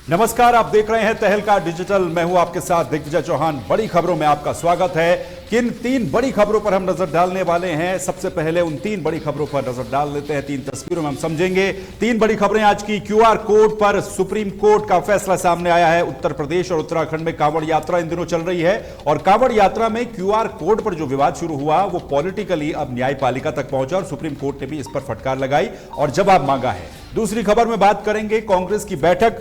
नमस्कार, आप देख रहे हैं तहलका डिजिटल। मैं हूं आपके साथ दिग्विजय चौहान। बड़ी खबरों में आपका स्वागत है। किन तीन बड़ी खबरों पर हम नजर डालने वाले हैं? सबसे पहले उन तीन बड़ी खबरों पर नजर डाल लेते हैं। तीन तस्वीरों में हम समझेंगे तीन बड़ी खबरें आज की। क्यूआर कोड पर सुप्रीम कोर्ट का फैसला सामने आया है। उत्तर प्रदेश और उत्तराखंड में कांवड़ यात्रा इन दिनों चल रही है और कांवड़ यात्रा में क्यूआर कोड पर जो विवाद शुरू हुआ वो पॉलिटिकली अब न्यायपालिका तक पहुंचा और सुप्रीम कोर्ट ने भी इस पर फटकार लगाई और जवाब मांगा है। दूसरी खबर में बात करेंगे कांग्रेस की बैठक।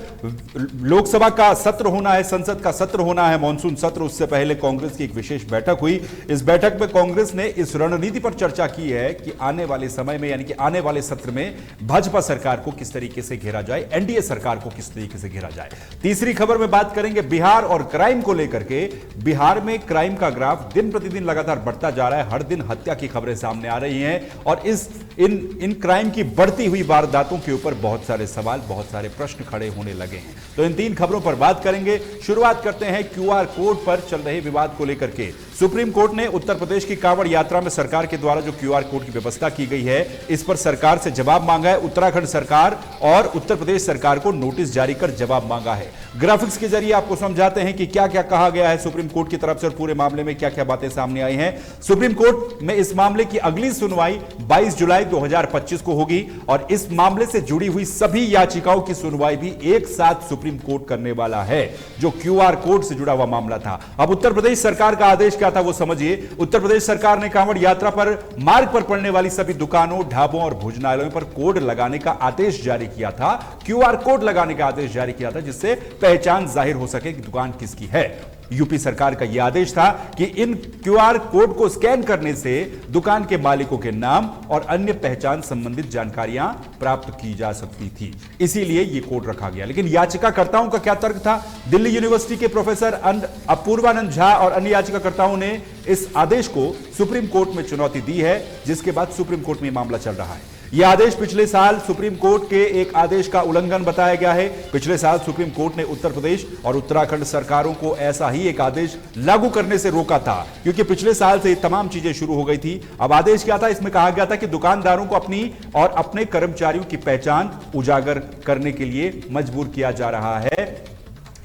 लोकसभा का सत्र होना है, संसद का सत्र होना है, मॉनसून सत्र। उससे पहले कांग्रेस की एक विशेष बैठक हुई। इस बैठक में कांग्रेस ने इस रणनीति पर चर्चा की है कि आने वाले समय में यानी कि आने वाले सत्र में भाजपा सरकार को किस तरीके से घेरा जाए, एनडीए सरकार को किस तरीके से घेरा जाए। तीसरी खबर में बात करेंगे बिहार और क्राइम को लेकर के। बिहार में क्राइम का ग्राफ दिन प्रतिदिन लगातार बढ़ता जा रहा है। हर दिन हत्या की खबरें सामने आ रही हैं और इन क्राइम की बढ़ती हुई वारदातों के ऊपर बहुत सारे सवाल, बहुत सारे प्रश्न खड़े होने लगे हैं। तो इन तीन खबरों पर बात करेंगे। शुरुआत करते हैं क्यूआर कोड पर चल रहे विवाद को लेकर के। सुप्रीम कोर्ट ने उत्तर प्रदेश की कांवड़ यात्रा में सरकार के द्वारा जो क्यूआर कोड की व्यवस्था की गई है, इस पर सरकार से जवाब मांगा है। उत्तराखंड सरकार और उत्तर प्रदेश सरकार को नोटिस जारी कर जवाब मांगा है। ग्राफिक्स के जरिए आपको समझाते हैं कि क्या क्या कहा गया है सुप्रीम कोर्ट की तरफ से और पूरे मामले में क्या क्या बातें सामने आई हैं। सुप्रीम कोर्ट में इस मामले की अगली सुनवाई 22 जुलाई 2025 को होगी और इस मामले से जुड़ी हुई सभी याचिकाओं की सुनवाई भी एक साथ सुप्रीम कोर्ट करने वाला है। जो क्यूआर कोड से जुड़ा हुआ मामला था, अब उत्तर प्रदेश सरकार का आदेश क्या था वो समझिए। उत्तर प्रदेश सरकार ने कांवड़ यात्रा पर मार्ग पर पड़ने वाली सभी दुकानों, ढाबों और भोजनालयों पर कोड लगाने का आदेश जारी किया था। क्यूआर कोड लगाने का आदेश जारी किया था जिससे पहचान जाहिर हो सके कि दुकान किसकी है। यूपी सरकार का यह आदेश था कि इन क्यूआर कोड को स्कैन करने से दुकान के मालिकों के नाम और अन्य पहचान संबंधित जानकारियां प्राप्त की जा सकती थी, इसीलिए यह कोड रखा गया। लेकिन याचिकाकर्ताओं का क्या तर्क था? दिल्ली यूनिवर्सिटी के प्रोफेसर अपूर्वानंद झा और अन्य याचिकाकर्ताओं ने इस आदेश को सुप्रीम कोर्ट में चुनौती दी है, जिसके बाद सुप्रीम कोर्ट में मामला चल रहा है। यह आदेश पिछले साल सुप्रीम कोर्ट के एक आदेश का उल्लंघन बताया गया है। पिछले साल सुप्रीम कोर्ट ने उत्तर प्रदेश और उत्तराखंड सरकारों को ऐसा ही एक आदेश लागू करने से रोका था, क्योंकि पिछले साल से तमाम चीजें शुरू हो गई थी। अब आदेश क्या था? इसमें कहा गया था कि दुकानदारों को अपनी और अपने कर्मचारियों की पहचान उजागर करने के लिए मजबूर किया जा रहा है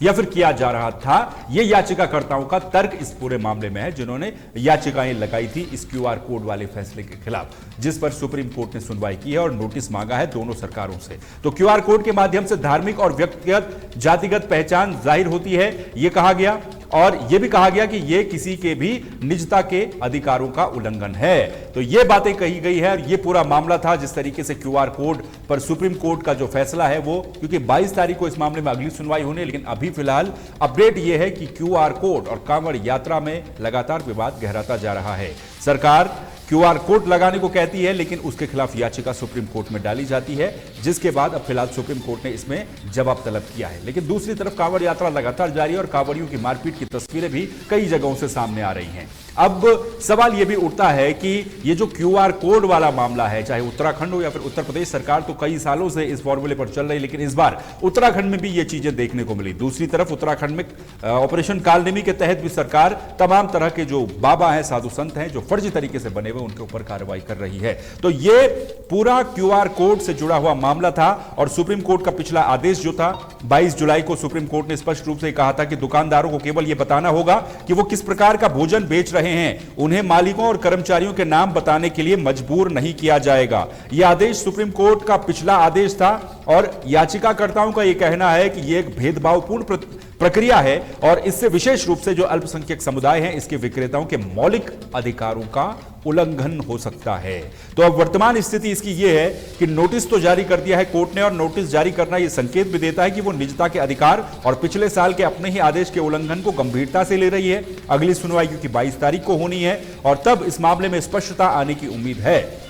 या फिर किया जा रहा था। यह याचिकाकर्ताओं का तर्क इस पूरे मामले में है, जिन्होंने याचिकाएं लगाई थी इस क्यूआर कोड वाले फैसले के खिलाफ, जिस पर सुप्रीम कोर्ट ने सुनवाई की है और नोटिस मांगा है दोनों सरकारों से। तो क्यूआर कोड के माध्यम से धार्मिक और व्यक्तिगत जातिगत पहचान जाहिर होती है, यह कहा गया। और यह भी कहा गया कि यह किसी के भी निजता के अधिकारों का उल्लंघन है। तो यह बातें कही गई है और यह पूरा मामला था जिस तरीके से क्यूआर कोड पर सुप्रीम कोर्ट का जो फैसला है वो, क्योंकि 22 तारीख को इस मामले में अगली सुनवाई होने, लेकिन अभी फिलहाल अपडेट यह है कि क्यूआर कोड और कांवड़ यात्रा में लगातार विवाद गहराता जा रहा है। सरकार क्यूआर कोड लगाने को कहती है, लेकिन उसके खिलाफ याचिका सुप्रीम कोर्ट में डाली जाती है, जिसके बाद अब फिलहाल सुप्रीम कोर्ट ने इसमें जवाब तलब किया है। लेकिन दूसरी तरफ कांवड़ यात्रा लगातार जारी है और कांवड़ियों की मारपीट की तस्वीरें भी कई जगहों से सामने आ रही हैं। अब सवाल यह भी उठता है कि ये जो क्यूआर कोड वाला मामला है, चाहे उत्तराखंड हो या फिर उत्तर प्रदेश, सरकार तो कई सालों से इस फॉर्मूले पर चल रही, लेकिन इस बार उत्तराखंड में भी ये चीजें देखने को मिली। दूसरी तरफ उत्तराखंड में ऑपरेशन कालनेमी के तहत भी सरकार तमाम तरह के जो बाबा हैं, साधु संत हैं, जो फर्जी तरीके से बने हुए, उनके ऊपर कार्रवाई कर रही है। तो ये पूरा क्यूआर कोड से जुड़ा हुआ मामला था और सुप्रीम कोर्ट का पिछला आदेश जो था 22 जुलाई को सुप्रीम कोर्ट ने स्पष्ट रूप से कहा था कि दुकानदारों को केवल यह बताना होगा कि वो किस प्रकार का भोजन बेच रहे हैं, उन्हें मालिकों और कर्मचारियों के नाम बताने के लिए मजबूर नहीं किया जाएगा। यह आदेश सुप्रीम कोर्ट का पिछला आदेश था और याचिकाकर्ताओं का यह कहना है कि यह एक भेदभावपूर्ण प्रक्रिया है और इससे विशेष रूप से जो अल्पसंख्यक समुदाय हैं, इसके विक्रेताओं के मौलिक अधिकारों का उल्लंघन हो सकता है। तो अब वर्तमान स्थिति इसकी यह है कि नोटिस तो जारी कर दिया है कोर्ट ने और नोटिस जारी करना यह संकेत भी देता है कि वो निजता के अधिकार और पिछले साल के अपने ही आदेश के उल्लंघन को गंभीरता से ले रही है। अगली सुनवाई क्योंकि 22 तारीख को होनी है और तब इस मामले में स्पष्टता आने की उम्मीद है।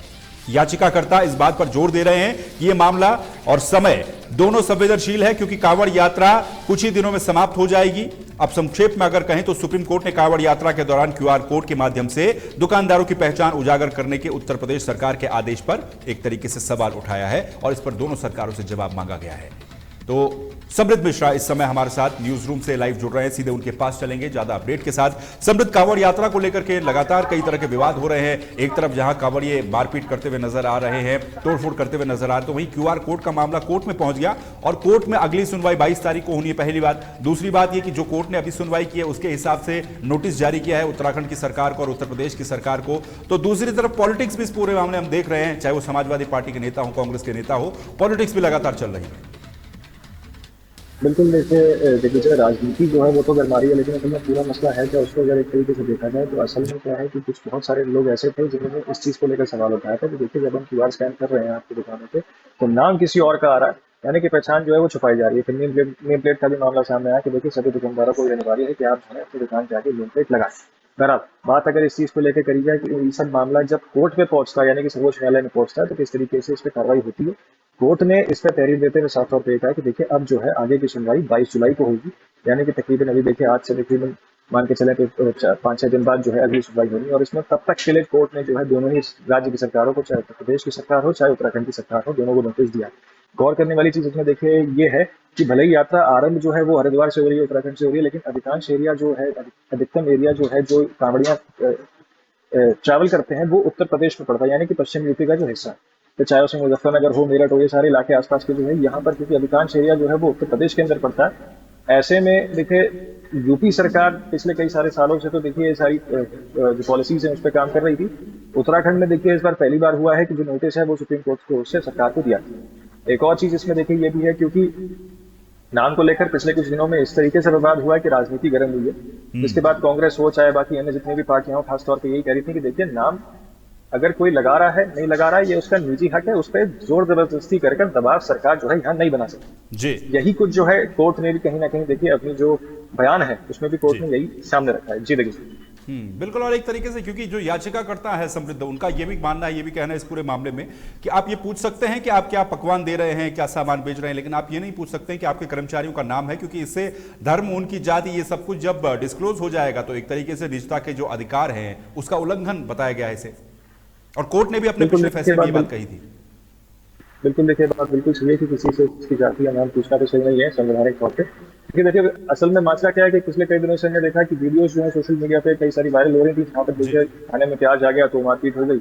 याचिकाकर्ता इस बात पर जोर दे रहे हैं कि यह मामला और समय दोनों संवेदनशील है, क्योंकि कांवड़ यात्रा कुछ ही दिनों में समाप्त हो जाएगी। अब संक्षेप में अगर कहें तो सुप्रीम कोर्ट ने कांवड़ यात्रा के दौरान क्यूआर कोड के माध्यम से दुकानदारों की पहचान उजागर करने के उत्तर प्रदेश सरकार के आदेश पर एक तरीके से सवाल उठाया है और इस पर दोनों सरकारों से जवाब मांगा गया है। तो समृद्ध मिश्रा इस समय हमारे साथ न्यूज रूम से लाइव जुड़ रहे हैं, सीधे उनके पास चलेंगे ज्यादा अपडेट के साथ। समृद्ध, कांवड़ यात्रा को लेकर के लगातार कई तरह के विवाद हो रहे हैं। एक तरफ जहां कांवड़िए मारपीट करते हुए नजर आ रहे हैं, तोड़फोड़ करते हुए नजर आ रहे हैं, तो वहीं क्यूआर कोड का मामला कोर्ट में पहुंच गया और कोर्ट में अगली सुनवाई 22 तारीख को होनी है, पहली बात। दूसरी बात यह कि जो कोर्ट ने अभी सुनवाई की है उसके हिसाब से नोटिस जारी किया है उत्तराखंड की सरकार को और उत्तर प्रदेश की सरकार को। तो दूसरी तरफ पॉलिटिक्स भी इस पूरे मामले हम देख रहे हैं, चाहे वो समाजवादी पार्टी के नेता हो, कांग्रेस के नेता हो, पॉलिटिक्स भी लगातार चल रही है। बिल्कुल, देखिए दिग्विजय, राजनीति जो है वो तो गरमा रही है, लेकिन असल में पूरा मसला है क्या, उसको अगर एक तरीके से देखा जाए तो असल में क्या है कि कुछ बहुत सारे लोग ऐसे थे जिन्होंने इस चीज़ को लेकर सवाल उठाया था कि देखिए जब हम क्यूआर स्कैन कर रहे हैं आपकी दुकानों पे तो नाम किसी और का आ रहा है, यानी कि पहचान जो है वो छुपाई जा रही है। फिर नेम प्लेट का भी मामला सामने आया कि देखिए सभी दुकानदारों को ये अनिवार्य है कि आप जो है अपनी दुकान के आगे नेम प्लेट लगाएं। बहरहाल बात अगर इस चीज़ को लेकर करी जाए कि ये सब मामला जब कोर्ट पे पहुंचता है, यानी कि सर्वोच्च न्यायालय में पहुंचता है, तो किस तरीके से इस पर कार्रवाई होती है। कोर्ट ने इस पर तहरीर देते हुए साफ तौर पर कहा कि देखिए अब जो है आगे की सुनवाई 22 जुलाई को होगी, यानी कि तकरीबन अभी देखिए आज से तकरीबन मान के चले तो 5-6 दिन बाद जो है अगली सुनवाई होनी, और इसमें तब तक के लिए कोर्ट ने जो है दोनों ही राज्य की सरकारों को, चाहे उत्तर प्रदेश की सरकार हो चाहे उत्तराखंड की सरकार हो, दोनों को नोटिस दिया। गौर करने वाली चीज इसमें देखिए ये है कि भले ही यात्रा आरंभ जो है वो हरिद्वार से हो रही है, उत्तराखंड से हो रही है, लेकिन अधिकांश एरिया जो है, अधिकतम एरिया जो है जो कांवड़ियां ट्रैवल करते हैं वो उत्तर प्रदेश में पड़ता है, यानी कि पश्चिम यूपी का जो हिस्सा है, तो चाहे उसमें मुजफ्फरनगर हो, मेरठ हो, ये सारे इलाके आसपास के जो है यहाँ पर, क्योंकि अधिकांश एरिया जो है वो उत्तर प्रदेश के अंदर पड़ता है। ऐसे में देखिए यूपी सरकार पिछले कई सारे सालों से तो देखिए ये सारी जो पॉलिसीज है उस पर काम कर रही थी। उत्तराखंड में देखिए इस बार पहली बार हुआ है कि जो नोटिस है वो सुप्रीम कोर्ट की ओर से सरकार को दिया। एक और चीज इसमें देखिए ये भी है, क्योंकि नाम को लेकर पिछले कुछ दिनों में इस तरीके से विवाद हुआ है कि राजनीति गर्म हुई है। इसके बाद कांग्रेस हो चाहे बाकी अन्य जितनी भी पार्टियां हो, खासतौर पर यही कह रही थी कि देखिए नाम अगर कोई लगा रहा है नहीं लगा रहा है ये उसका निजी हक है, उस पर जोर जबरदस्ती कर दबाव सरकार जो है यहाँ नहीं बना सकती जी। यही कुछ जो है कोर्ट ने भी कहीं ना कहीं देखिए अपनी जो बयान है उसमें भी कोर्ट ने यही सामने रखा है। जी देखिए बिल्कुल, और एक तरीके से क्योंकि जो याचिका करता है समृद्ध, उनका ये भी मानना है, ये भी कहना है इस पूरे मामले में कि आप ये पूछ सकते हैं कि आप क्या पकवान दे रहे हैं, क्या सामान बेच रहे हैं, लेकिन आप ये नहीं पूछ सकते हैं कि आपके कर्मचारियों का नाम है, क्योंकि इससे धर्म, उनकी जाति, ये सब कुछ जब डिस्क्लोज हो जाएगा तो एक तरीके से निजता के जो अधिकार हैं उसका उल्लंघन बताया गया है इसे, और कोर्ट ने भी अपने पिछले फैसले में ये बात कही थी। बिल्कुल देखिए बात बिल्कुल सही है कि किसी से उसकी जाति या नाम पूछना तो सही नहीं है संवैधानिक तौर पे, लेकिन देखिए असल में मसला क्या है कि पिछले कई दिनों से हमने देखा कि वीडियोस जो है सोशल मीडिया पे कई सारी वायरल हो रही थी, जहाँ पर देखिए खाने में प्याज आ गया तो मारपीट हो गई,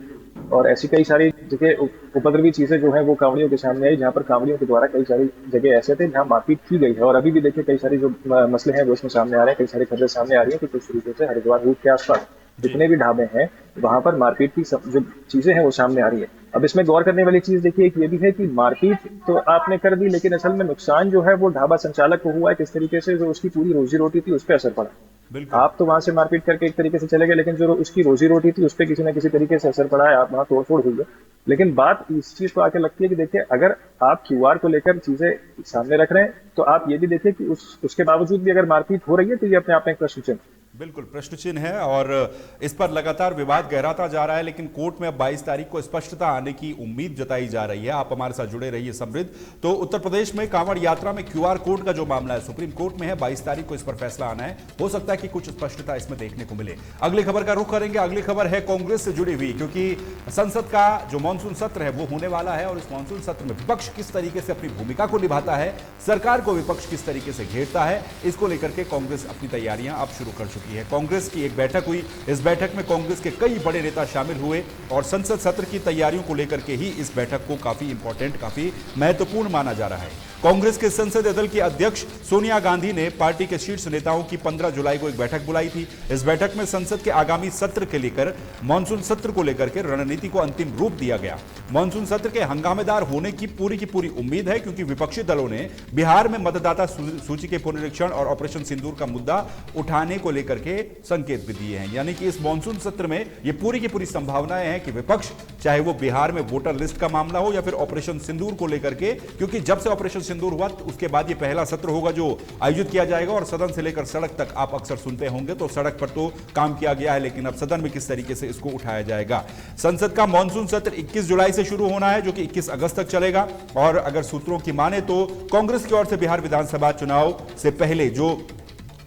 और ऐसी कई सारी जगह उपद्रवी चीजें जो है वो कांवड़ियों के सामने आई, जहाँ पर कांवड़ियों के द्वारा कई सारी जगह ऐसे थे जहाँ मारपीट की गई है। और अभी भी देखिए कई सारी जो मसले हैं वो इसमें सामने आ रहे हैं, कई सारी खबरें सामने आ रही है कि कुछ तरीके से हरिद्वार रूट के आसपास जितने भी ढाबे हैं वहां पर मारपीट की जो चीजें हैं वो सामने आ रही है। अब इसमें गौर करने वाली चीज देखिए एक ये भी है कि मारपीट तो आपने कर दी, लेकिन असल में नुकसान जो है वो ढाबा संचालक को हुआ है, किस तरीके से जो उसकी पूरी रोजी रोटी थी उस पर असर पड़ा। आप तो वहां से मारपीट करके एक तरीके से चले गए, लेकिन जो उसकी रोजी रोटी थी उस पर किसी न किसी तरीके से असर पड़ा है, आप वहां तोड़फोड़ हुई है। लेकिन बात इस चीज को आके लगती है कि देखिए अगर आप क्यूआर को लेकर चीजें सामने रख रहे हैं तो आप ये भी देखिए कि उसके बावजूद भी अगर मारपीट हो रही है तो ये अपने आप में एक प्रश्न चिन्ह, बिल्कुल प्रश्न चिन्ह है, और इस पर लगातार विवाद गहराता जा रहा है। लेकिन कोर्ट में अब 22 तारीख को स्पष्टता आने की उम्मीद जताई जा रही है। आप हमारे साथ जुड़े रहिए समृद्ध। तो उत्तर प्रदेश में कांवड़ यात्रा में क्यूआर कोड का जो मामला है सुप्रीम कोर्ट में है, 22 तारीख को इस पर फैसला आना है। हो सकता है कि कुछ स्पष्टता इसमें देखने को मिले। अगली खबर का रुख करेंगे। अगली खबर है कांग्रेस से जुड़ी हुई, क्योंकि संसद का जो मानसून सत्र है वो होने वाला है, और इस मानसून सत्र में विपक्ष किस तरीके से अपनी भूमिका को निभाता है, सरकार को विपक्ष किस तरीके से घेरता है, इसको लेकर के कांग्रेस अपनी तैयारियां अब शुरू कर चुकी है। कांग्रेस की एक बैठक हुई, इस बैठक में कांग्रेस के कई बड़े नेता शामिल हुए, और संसद सत्र की तैयारियों को लेकर के ही इस बैठक को काफी इंपॉर्टेंट, काफी महत्वपूर्ण माना जा रहा है। कांग्रेस के संसदीय दल की अध्यक्ष सोनिया गांधी ने पार्टी के शीर्ष नेताओं की 15 जुलाई को एक बैठक बुलाई थी। इस बैठक में संसद के आगामी सत्र के लेकर मानसून सत्र को लेकर के रणनीति को अंतिम रूप दिया गया। मानसून सत्र के हंगामेदार होने की पूरी उम्मीद है, क्योंकि विपक्षी दलों ने बिहार में मतदाता सूची के पुनरीक्षण और ऑपरेशन सिंदूर का मुद्दा उठाने को लेकर के संकेत भी दिए हैं। यानी कि इस मानसून सत्र में ये पूरी संभावनाएं हैं कि विपक्ष, चाहे वो बिहार में वोटर लिस्ट का मामला हो या फिर ऑपरेशन सिंदूर को लेकर के, क्योंकि जब से ऑपरेशन सिंदूर हुआ उसके बाद ये पहला सत्र होगा जो आयोजित किया जाएगा, और सदन से लेकर सड़क तक आप अक्सर सुनते होंगे, तो सड़क पर तो काम किया गया है, लेकिन अब सदन में किस तरीके से इसको उठाया जाएगा। संसद का मानसून सत्र 21 जुलाई से शुरू होना है, जो कि 21 अगस्त तक चलेगा, और अगर सूत्रों की माने तो कांग्रेस की ओर से बिहार विधानसभा चुनाव से पहले जो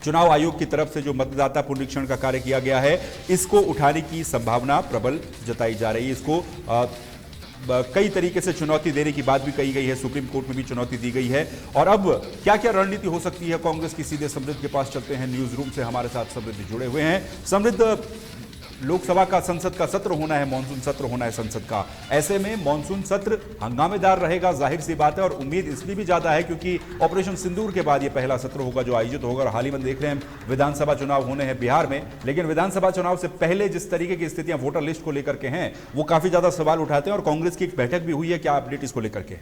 चुनाव आयोग की तरफ से जो मतदाता पुनरीक्षण का कार्य किया गया है, इसको उठाने की संभावना प्रबल जताई जा रही है। इसको कई तरीके से चुनौती देने की बात भी कही गई है, सुप्रीम कोर्ट में भी चुनौती दी गई है। और अब क्या क्या रणनीति हो सकती है कांग्रेस की, सीधे समृद्ध के पास चलते हैं। न्यूज रूम से हमारे साथ समृद्ध जुड़े हुए हैं। समृद्ध, लोकसभा का संसद का सत्र होना है, मानसून सत्र होना है संसद का। ऐसे में मानसून सत्र हंगामेदार रहेगा, जाहिर सी बात है। और उम्मीद इसलिए भी ज्यादा है क्योंकि ऑपरेशन सिंदूर के बाद ये पहला सत्र होगा जो आयोजित होगा। और हाल ही में देख रहे हैं विधानसभा चुनाव होने हैं बिहार में, लेकिन विधानसभा चुनाव से पहले जिस तरीके की स्थितियां वोटर लिस्ट को लेकर के हैं वो काफी ज्यादा सवाल उठाते हैं। और कांग्रेस की एक बैठक भी हुई है, क्या अपडेट इसको लेकर के?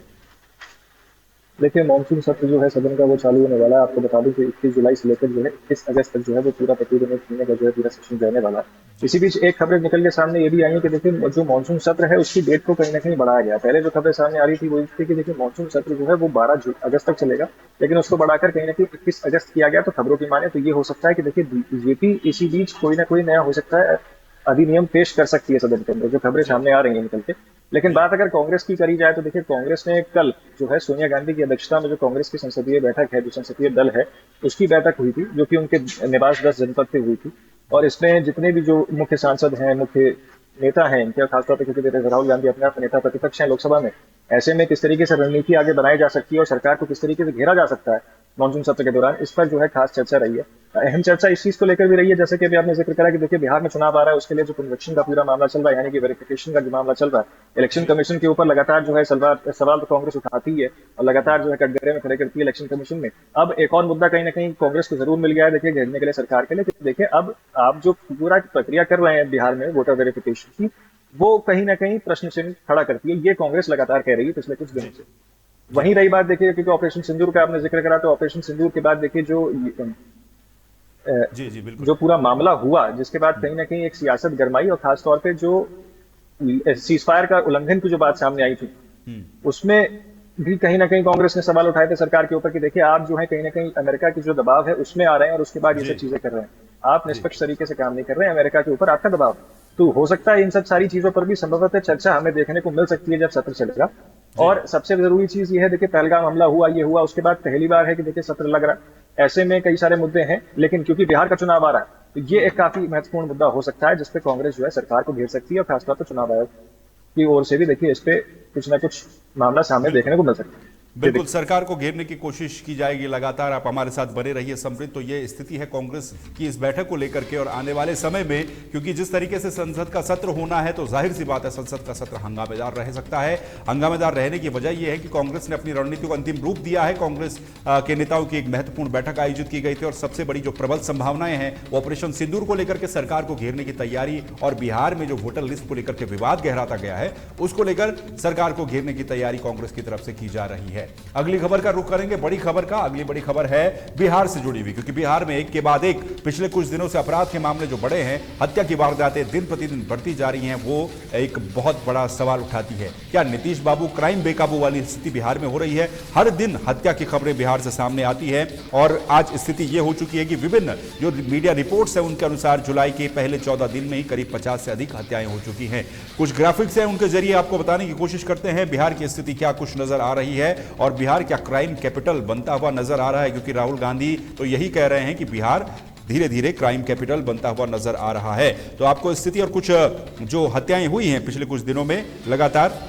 देखिए, मानसून सत्र जो है सदन का वो चालू होने वाला है। आपको बता दूं कि 21 जुलाई से लेकर जो है 21 अगस्त तक जो है वो पूरा प्रतिदिन एक महीने का जो है पूरा सेशन रहने वाला है। इसी बीच एक खबरें निकल के सामने ये भी आई है कि देखिए जो मानसून सत्र है उसकी डेट को कहीं ना कहीं बढ़ाया गया। पहले जो खबरें सामने आ रही थी वो थी कि देखिए मानसून सत्र जो है वो 12 अगस्त तक चलेगा, लेकिन उसको बढ़ाकर कहीं ना कहीं 21 अगस्त किया गया। तो खबरों की माने तो ये हो सकता है कि देखिए बीजेपी इसी बीच कोई ना कोई नया हो सकता है अधिनियम पेश कर सकती है सदन के अंदर, जो खबरें सामने आ रही हैं निकल के। लेकिन बात अगर कांग्रेस की करी जाए तो देखिए कांग्रेस ने कल जो है सोनिया गांधी की अध्यक्षता में जो कांग्रेस की संसदीय बैठक है, जो संसदीय दल है, उसकी बैठक हुई थी, जो कि उनके निवास 10 जनपद पे हुई थी। और इसमें जितने भी जो मुख्य सांसद हैं, मुख्य नेता हैं इनके, खासतौर पर क्योंकि राहुल गांधी अपने आप नेता प्रतिपक्ष हैं लोकसभा में, ऐसे में किस तरीके से रणनीति आगे बनाई जा सकती है और सरकार को किस तरीके से घेरा जा सकता है मानसून सत्र के दौरान, इस पर जो है खास चर्चा रही है। अहम चर्चा इस चीज को लेकर भी रही है, जैसे कि अभी आपने जिक्र करा कि देखिए बिहार में चुनाव आ रहा है, उसके लिए जो कन्वेक्शन का पूरा मामला चल रहा है, यानी कि वेरिफिकेशन का जो मामला चल रहा है, इलेक्शन कमीशन के ऊपर लगातार जो है सवाल तो कांग्रेस उठाती है और लगातार जो है कटघरे में खड़े करती है इलेक्शन कमीशन में। अब एक और मुद्दा कहीं ना कहीं कांग्रेस को जरूर मिल गया है देखिए घेरने के लिए सरकार के लिए। देखिए अब आप जो पूरा प्रक्रिया कर रहे हैं बिहार में वोटर वेरिफिकेशन की, वो कहीं ना कहीं प्रश्न चिन्ह खड़ा करती है, ये कांग्रेस लगातार कह रही है पिछले कुछ दिनों से। वहीं रही बात देखिए क्योंकि ऑपरेशन सिंदूर का आपने जिक्र करा, तो ऑपरेशन सिंदूर के बाद देखिए जी बिल्कुल, जो पूरा मामला हुआ, जिसके बाद कहीं ना कहीं एक सियासत गरमाई और खासतौर पे जो सीज फायर का उल्लंघन की जो बात सामने आई थी, उसमें भी कहीं ना कहीं कांग्रेस ने सवाल उठाए थे सरकार के ऊपर कि देखिए आप जो है कहीं ना कहीं अमेरिका की जो दबाव है उसमें आ रहे हैं और उसके बाद ये सब चीजें कर रहे हैं, आप निष्पक्ष तरीके से काम नहीं कर रहे हैं, अमेरिका के ऊपर आपका दबाव। तो हो सकता है इन सब सारी चीजों पर भी संभवतः चर्चा हमें देखने को मिल सकती है जब सत्र चलेगा। और सबसे जरूरी चीज ये है देखिए पहलगाम हमला हुआ, ये हुआ, उसके बाद पहली बार है कि देखिए सत्र लग रहा है। ऐसे में कई सारे मुद्दे हैं, लेकिन क्योंकि बिहार का चुनाव आ रहा है तो ये एक काफी महत्वपूर्ण मुद्दा हो सकता है जिसपे कांग्रेस जो है सरकार को घेर सकती है और खासतौर पर चुनाव आयोग की ओर से भी देखिए इस पे कुछ ना कुछ मामला सामने देखने को मिल सकता है। बिल्कुल, सरकार को घेरने की कोशिश की जाएगी लगातार। आप हमारे साथ बने रहिए समृद्ध। तो ये स्थिति है कांग्रेस की इस बैठक को लेकर के और आने वाले समय में, क्योंकि जिस तरीके से संसद का सत्र होना है तो जाहिर सी बात है संसद का सत्र हंगामेदार रह सकता है। हंगामेदार रहने की वजह यह है कि कांग्रेस ने अपनी रणनीति को अंतिम रूप दिया है। कांग्रेस के नेताओं की एक महत्वपूर्ण बैठक आयोजित की गई थी और सबसे बड़ी जो प्रबल संभावनाएं हैं ऑपरेशन सिंदूर को लेकर के सरकार को घेरने की तैयारी और बिहार में जो वोटर लिस्ट को लेकर के विवाद गहराता गया है उसको लेकर सरकार को घेरने की तैयारी कांग्रेस की तरफ से की जा रही है। अगली खबर का रुख करेंगे, बड़ी खबर का। अगली बड़ी खबर है बिहार से जुड़ी हुई, क्योंकि बिहार में एक के बाद एक पिछले कुछ दिनों से अपराध के मामले जो बढ़े हैं, हत्या की वारदातें दिन प्रतिदिन बढ़ती जा रही हैं, वो एक बहुत बड़ा सवाल उठाती है। क्या नीतीश बाबू क्राइम बेकाबू वाली स्थिति बिहार में हो रही है? हर दिन हत्या की खबरें बिहार से सामने आती है और आज स्थिति यह हो चुकी है कि विभिन्न जो मीडिया रिपोर्ट्स है उनके अनुसार जुलाई के पहले 14 दिन में ही करीब 50 से अधिक हत्याएं हो चुकी हैं। कुछ ग्राफिक्स हैं, उनके जरिए आपको बताने की कोशिश करते हैं बिहार की स्थिति क्या कुछ नजर आ रही है और बिहार क्या क्राइम कैपिटल बनता हुआ नजर आ रहा है, क्योंकि राहुल गांधी तो यही कह रहे हैं कि बिहार धीरे धीरे क्राइम कैपिटल बनता हुआ नजर आ रहा है। तो आपको स्थिति और कुछ जो हत्याएं हुई हैं पिछले कुछ दिनों में लगातार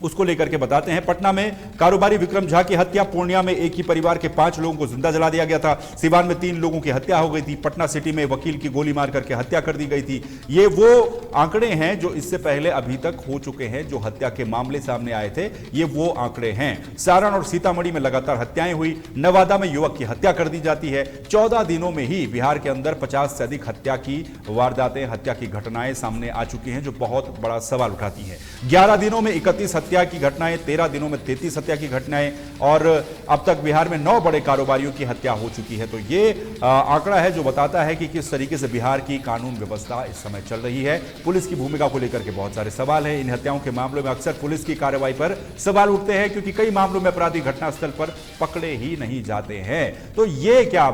उसको लेकर के बताते हैं। पटना में कारोबारी विक्रम झा की हत्या, पूर्णिया में एक ही परिवार के 5 लोगों को जिंदा जला दिया गया था, सिवान में 3 लोगों की हत्या हो गई थी, पटना सिटी में वकील की गोली मार करके हत्या कर दी गई थी। ये वो आंकड़े हैं जो इससे पहले अभी तक हो चुके हैं, जो हत्या के मामले सामने आए थे, ये वो आंकड़े हैं। सारण और सीतामढ़ी में लगातार हत्याएं हुई, नवादा में युवक की हत्या कर दी जाती है। 14 दिनों में ही बिहार के अंदर 50 से अधिक हत्या की वारदातें, हत्या की घटनाएं सामने आ चुकी हैं, जो बहुत बड़ा सवाल उठाती है। 11 दिनों में 31 हत्या की घटनाएं, 13 दिनों में 33 हत्या की घटनाएं और अब तक बिहार में 9 बड़े कारोबारियों की हत्या हो चुकी है। तो ये आंकड़ा है जो बताता है कि किस तरीके से बिहार की कानून व्यवस्था इस समय चल रही है। पुलिस की भूमिका को लेकर के बहुत सारे सवाल हैं। इन हत्याओं के मामलों में अक्सर पुलिस की कार्रवाई पर सवाल उठते हैं, क्योंकि कई मामलों में अपराधी घटनास्थल पर पकड़े ही नहीं जाते हैं। तो ये क्या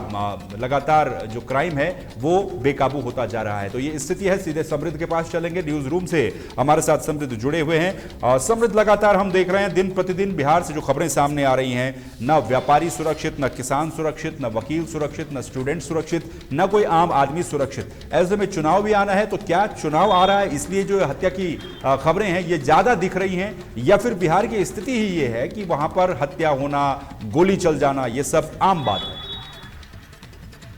लगातार जो क्राइम है वो बेकाबू होता जा रहा है। तो ये स्थिति है। सीधे समृद्ध के पास चलेंगे, न्यूज रूम से हमारे साथ समृद्ध जुड़े हुए हैं। समृद्ध, लगातार हम देख रहे हैं दिन प्रतिदिन बिहार से जो खबरें सामने आ रही हैं, न व्यापारी सुरक्षित, न किसान सुरक्षित, न वकील सुरक्षित, न स्टूडेंट सुरक्षित, न कोई आम आदमी सुरक्षित। ऐसे में चुनाव भी आना है, तो क्या चुनाव आ रहा है इसलिए जो हत्या की खबरें हैं ये ज्यादा दिख रही हैं, या फिर बिहार की स्थिति ही ये है कि वहां पर हत्या होना, गोली चल जाना, ये सब आम बात है?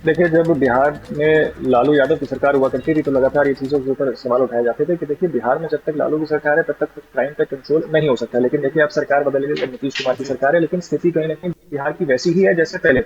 देखिए, जब बिहार में लालू यादव की सरकार हुआ करती थी तो लगातार ये चीज़ों के ऊपर सवाल उठाए जाते थे कि देखिए, बिहार में जब तक लालू की सरकार है तब तक क्राइम पे कंट्रोल नहीं हो सकता। लेकिन देखिए, अब सरकार बदल गई, अब नीतीश कुमार की सरकार है, लेकिन स्थिति कहीं ना कहीं बिहार की वैसी ही है जैसे पहले।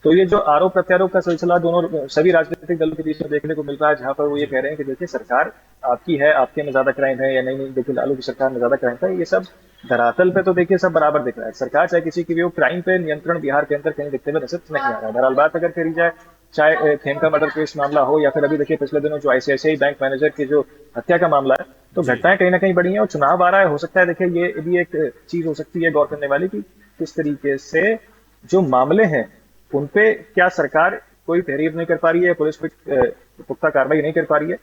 तो ये जो आरोप प्रत्यारोप का सिलसिला दोनों सभी राजनीतिक दलों के बीच में देखने को मिल रहा है, जहां पर वो ये कह रहे हैं कि देखिए, सरकार आपकी है, आपके में ज्यादा क्राइम है, या नहीं नहीं, देखिए लालू की सरकार में ज्यादा क्राइम था। ये सब धरातल पे तो देखिए सब बराबर दिख रहा है। सरकार चाहे किसी की भी हो, क्राइम पे नियंत्रण बिहार के अंदर कहीं दिखते हुए नजर नहीं आ रहा है। बहरहाल बात अगर करी जाए, चाहे खेमका मर्डर केस मामला हो, या फिर अभी देखिए पिछले दिनों जो आईसीआईसीआई बैंक मैनेजर की जो हत्या का मामला है, तो घटनाएं कहीं ना कहीं बढ़ी हैं और चुनाव आ रहा है। हो सकता है देखिए, ये भी एक चीज हो सकती है गौर करने वाली कि किस तरीके से जो मामले हैं उन पे क्या सरकार कोई तहरीर नहीं कर पा रही है, पुलिस पे पुख्ता कार्रवाई नहीं कर पा रही है।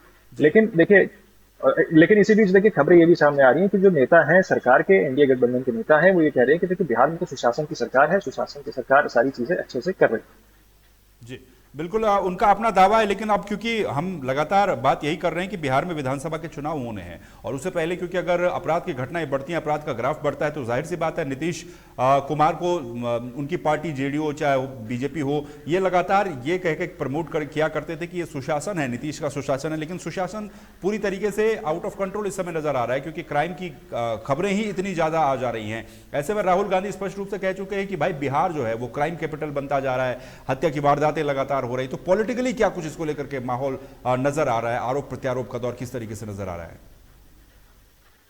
लेकिन इसी बीच देखिए, खबरें ये भी सामने आ रही हैं कि जो नेता हैं सरकार के, एनडीए गठबंधन के नेता हैं, वो ये कह रहे हैं कि देखिए, बिहार में तो सुशासन की सरकार है, सुशासन की सरकार सारी चीजें अच्छे से कर रही है। जी बिल्कुल, उनका अपना दावा है। लेकिन अब क्योंकि हम लगातार बात यही कर रहे हैं कि बिहार में विधानसभा के चुनाव होने हैं, और उससे पहले क्योंकि अगर अपराध की घटनाएं बढ़ती हैं, अपराध का ग्राफ बढ़ता है, तो जाहिर सी बात है नीतीश कुमार को उनकी पार्टी जेडीयू चाहे बीजेपी हो, ये लगातार ये कह के प्रमोट किया करते थे कि ये सुशासन है, नीतीश का सुशासन है। लेकिन सुशासन पूरी तरीके से आउट ऑफ कंट्रोल इस समय नजर आ रहा है, क्योंकि क्राइम की खबरें ही इतनी ज्यादा आ जा रही हैं। ऐसे में राहुल गांधी स्पष्ट रूप से कह चुके हैं कि भाई बिहार जो है वो क्राइम कैपिटल बनता जा रहा है, हत्या की वारदातें लगातार हो रही। तो पॉलिटिकली क्या कुछ इसको लेकर के माहौल नजर आ रहा है, आरोप प्रत्यारोप का दौर किस तरीके से नजर आ रहा है?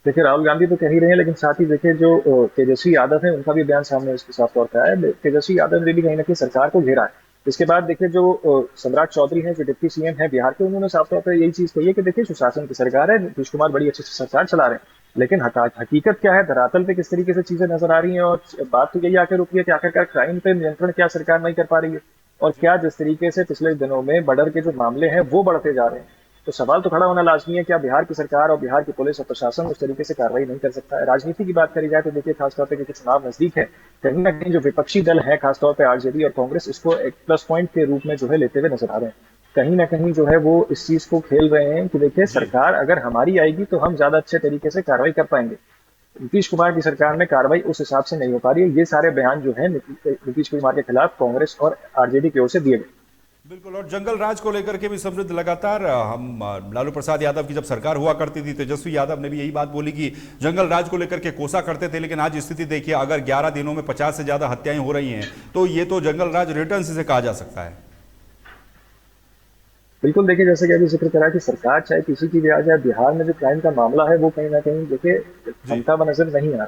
देखिए, राहुल गांधी तो कह ही रहे हैं, लेकिन साथ ही देखिए जो तेजस्वी यादव है उनका भी बयान सामने इसके साफ तौर पर आया है। तेजस्वी यादव ने भी कहीं ना कहीं सरकार को घेरा है। इसके बाद देखिए, जो सम्राट चौधरी हैं, जो डिप्टी सीएम है बिहार के, उन्होंने साफ तौर पर यही चीज कही है कि देखिए, सुशासन की सरकार है, नीतीश कुमार बड़ी अच्छी सरकार चला रहे हैं। लेकिन हकीकत क्या है, धरातल पे किस तरीके से चीजें नजर आ रही हैं, और बात तो यही आकर रुकी है कि आखिरकार क्राइम पे नियंत्रण क्या सरकार नहीं कर पा रही है, और क्या जिस तरीके से पिछले दिनों में मर्डर के जो मामले हैं वो बढ़ते जा रहे हैं। तो सवाल तो खड़ा होना लाजमी है, क्या बिहार की सरकार और बिहार की पुलिस और प्रशासन उस तरीके से कार्रवाई नहीं कर सकता है? राजनीति की बात करी जाए तो देखिए, खासतौर पर क्योंकि चुनाव नजदीक है, कहीं ना कहीं जो विपक्षी दल है, खासतौर पर आरजेडी और कांग्रेस, इसको एक प्लस पॉइंट के रूप में जो है लेते हुए नजर आ रहे हैं। कहीं ना कहीं जो है वो इस चीज को खेल रहे हैं कि देखिए, सरकार अगर हमारी आएगी तो हम ज्यादा अच्छे तरीके से कार्रवाई कर पाएंगे। नीतीश कुमार की सरकार में कार्रवाई उस हिसाब से नहीं हो पा रही है। ये सारे बयान जो है नीतीश कुमार के खिलाफ कांग्रेस और आरजेडी की ओर से दिए गए। बिल्कुल, और जंगल राज को लेकर के भी समृद्ध लगातार हम लालू प्रसाद यादव की जब सरकार हुआ करती थी, तेजस्वी यादव ने भी यही बात बोली कि जंगल राज को लेकर के कोसा करते थे। लेकिन आज स्थिति देखिए, अगर 11 दिनों में 50 से ज्यादा हत्याएं हो रही हैं, तो ये तो जंगल राज रिटर्न से कहा जा सकता है। बिल्कुल, देखिए, जैसे कि अभी जिक्र करा कि सरकार चाहे किसी की भी आ जाए, बिहार में जो क्राइम का मामला है वो कहीं ना कहीं देखिए थमता हुआ नजर नहीं आ रहा।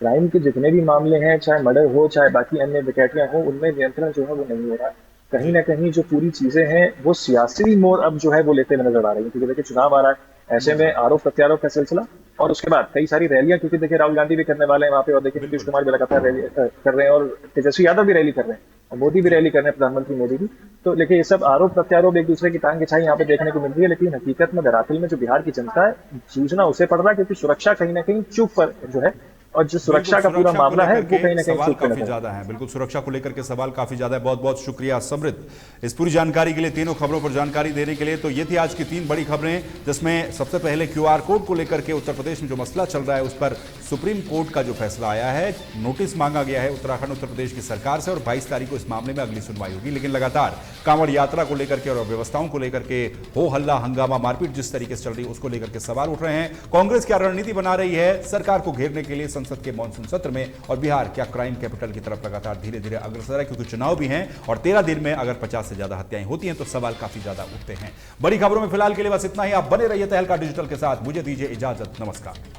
क्राइम के जितने भी मामले हैं, चाहे मर्डर हो, चाहे बाकी अन्य डकैतियां हो, उनमें नियंत्रण जो है वो नहीं हो रहा। कहीं ना कहीं जो पूरी चीजें हैं वो सियासी मोड़ अब जो है वो लेते हुए नजर आ रही है, क्योंकि देखिए चुनाव आ रहा है। ऐसे में आरोप प्रत्यारोप का सिलसिला, और उसके बाद कई सारी रैलियां, क्योंकि देखिए राहुल गांधी भी करने वाले हैं वहां पे, और देखिए नीतीश कुमार भी लगातार रैली कर रहे हैं, और तेजस्वी यादव भी रैली कर रहे हैं, और मोदी भी रैली कर रहे हैं, प्रधानमंत्री मोदी भी। तो देखिए, ये सब आरोप प्रत्यारोप एक दूसरे की टांग खिंचाई यहाँ पे देखने को मिल रही है। लेकिन हकीकत में धरातल में जो बिहार की जनता है, सूचना उसे पड़ रहा है, क्योंकि सुरक्षा कहीं ना कहीं चूक पर जो है, और जो सुरक्षा का पूरा मामला है वो कहीं ना कहीं सवाल काफी ज्यादा है। बिल्कुल, सुरक्षा को लेकर के सवाल काफी ज्यादा है। बहुत बहुत शुक्रिया समृद्ध इस पूरी जानकारी के लिए, तीनों खबरों पर जानकारी देने के लिए। तो ये थी आज की 3 बड़ी खबरें, जिसमें सबसे पहले क्यूआर कोड को लेकर के उत्तर प्रदेश में जो मसला चल रहा है उस पर सुप्रीम कोर्ट का जो फैसला आया है, नोटिस मांगा गया है उत्तराखंड उत्तर प्रदेश की सरकार से, और 22 तारीख को इस मामले में अगली सुनवाई होगी। लेकिन लगातार कांवड़ यात्रा को लेकर के और व्यवस्थाओं को लेकर के हो हल्ला, हंगामा, मारपीट जिस तरीके से चल रही है उसको लेकर के सवाल उठ रहे हैं। कांग्रेस क्या रणनीति बना रही है सरकार को घेरने के लिए संसद के मॉनसून सत्र में, और बिहार क्या क्राइम कैपिटल की तरफ लगातार धीरे धीरे अग्रसर है, क्योंकि चुनाव भी हैं और 13 दिन में अगर 50 से ज्यादा हत्याएं होती हैं तो सवाल काफी ज्यादा उठते हैं। बड़ी खबरों में फिलहाल के लिए बस इतना ही। आप बने रहिए तहलका डिजिटल के साथ। मुझे दीजिए इजाजत, नमस्कार।